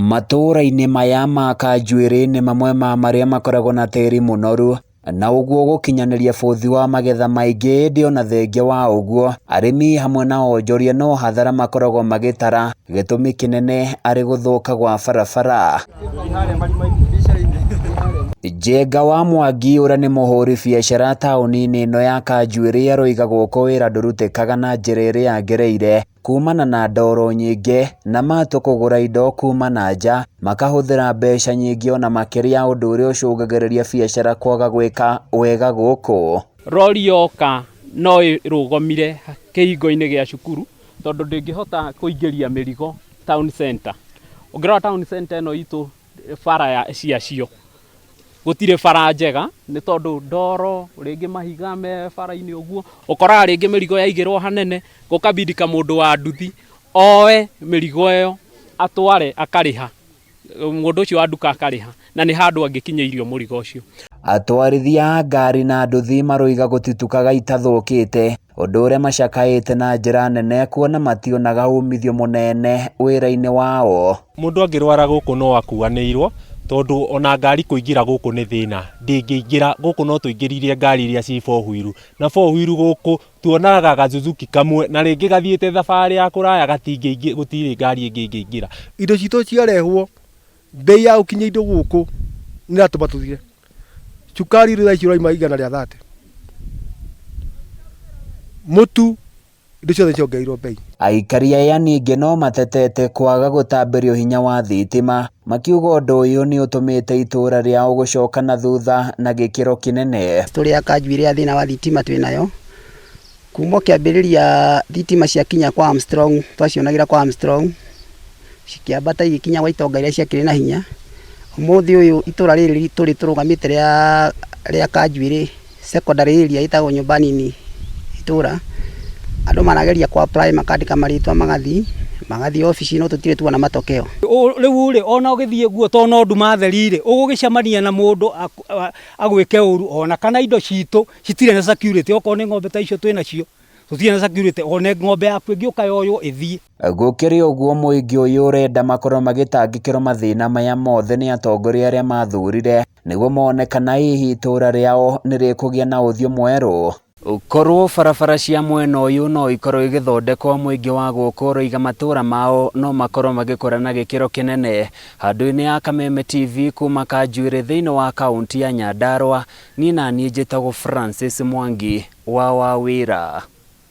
Matura-ini maya ma Kanjuiri nĩ mamwe ma marĩa makoragwo na tĩri mũnoru, na ũguo gũkinyaniria bũthi wa magetha maingĩ. Ndio na thengia wa ũguo, arĩmi hamwe na onjoria no hathara makoragwo magĩtara, gĩtũmi kĩnene arĩ gũthũka gwa barabara. Njenga wa Mwangi ũrĩa nĩ mũhũri biacara taũni-inĩ ĩno ya Kanjuiri aroiga gũkũ wĩra ndũrutĩkaga na njĩra ĩrĩa yagĩrĩire kumana na ndoro nyingĩ, na matua kũgũra indo kuma na nja makahũthĩra mbeca nyingĩ ona makĩria, ũndũ ũrĩa ũcũngagĩrĩria biacara kwaga gwĩka wega gũkũ. Rori yoka no ĩrũgamire kĩhingo-inĩ gĩa cukuru tondũ ndĩngĩhota kũingĩria mĩrigo town center. Ũngĩrora town center ĩno itũ bara ciacio gũtirĩ bara njega nĩ tondũ ndoro, rĩngĩ mahiga me bara-inĩ ũguo, ũkoraga rĩngĩ mĩrigo yaigĩrwo hanene, gũkabindika mũndũ wa nduthi oe mĩrigo ĩyo atware akarĩha, mũndũ ũcio wa nduka akarĩha, na nĩ handũ angĩkinyĩirio mũrigo ũcio. Atwarithia a ngari na nduthi maroiga gũtitukaga itathũkĩte, ũndũ ũrĩa macakaĩte na njĩra nene, kuona mationaga umithio mũnene wĩra-inĩ wao. Mũndũ angĩrwara gũkũ no akuanĩirwo, tondũ ona ngari kũingĩra gũkũ nĩ thĩna. Ndĩngĩingĩra gũkũ no tũingĩririe ngari iria ci 4 wheelu, na 4 wheelu gũkũ tuonaga gazuzuki kamwe, na rĩngĩ gathiĩte thabarĩ ya kũraya gũtirĩ ngari ĩngĩ ingĩingĩra. Indo citũ ciarehwo, bei ya gũkinyia indo gũkũ nĩ ratũma tũthire. Cukari rĩu ici ũraima igana rĩa 30. Mũtu indo ciothe ciongereirwo bei. Aikari aya ningĩ no matetete kwaga gutambirio hinya wa thitima, makiuga ũndũ ũyũ nĩ ũtũmĩte itũra rĩao gũcoka na thutha na gĩkĩro kĩnene. Tũrĩ ya Kanjuiri ya thĩna wa thitima twĩnayo, kuma kĩambĩrĩria thitima ciakinya kwa Armstrong, twacionagĩra kwa Armstrong, cikiambata igĩkinya gwa itonga iria ciakĩrĩ na hinya. Ũmũthĩ ũyũ itũra rĩrĩ tũrĩ tũrũgamĩte rĩa Kanjuiri secondary area ĩtagwo nyũmba nini itũra, andũ manageria kwa apply makandĩka marĩtwa magathi ofici, no tũtirĩ tuona matokeo. Rĩu rĩ ona ũgĩthiĩ guo to no nduma theri rĩ, ũgũgĩcemania na mũndũ agwĩke ũru, ona kana indo citũ citirĩ na security. Okorwo nĩ ng'ombe ta icio twĩ nacio tũtirĩ na security, ona ng'ombe yaku ĩngĩũka yoywo ĩthiĩ. Gũkĩrĩ ũguo, mũingĩ ũyũ ũrenda makorwo magĩtangĩkĩrwo mathĩna maya mothe nĩ atongoria arĩa mathurire, nĩguo mone kana hihi itũra rĩao nĩ rĩkũgĩa na ũthiũ mwerũ. Korwo barabara cia mwena ũyũ no ikorwo igĩthondekwo, mũingĩ wa gũkũ ũroiga matũra mao no makorwo magĩkora na gĩkĩro kĩnene. Handũ-inĩ ya Kameme TV kuma Kanjuiri thĩinĩ wa kaunti ya Nyandarua, niĩ njĩtagwo Francis Mwangi wa wira.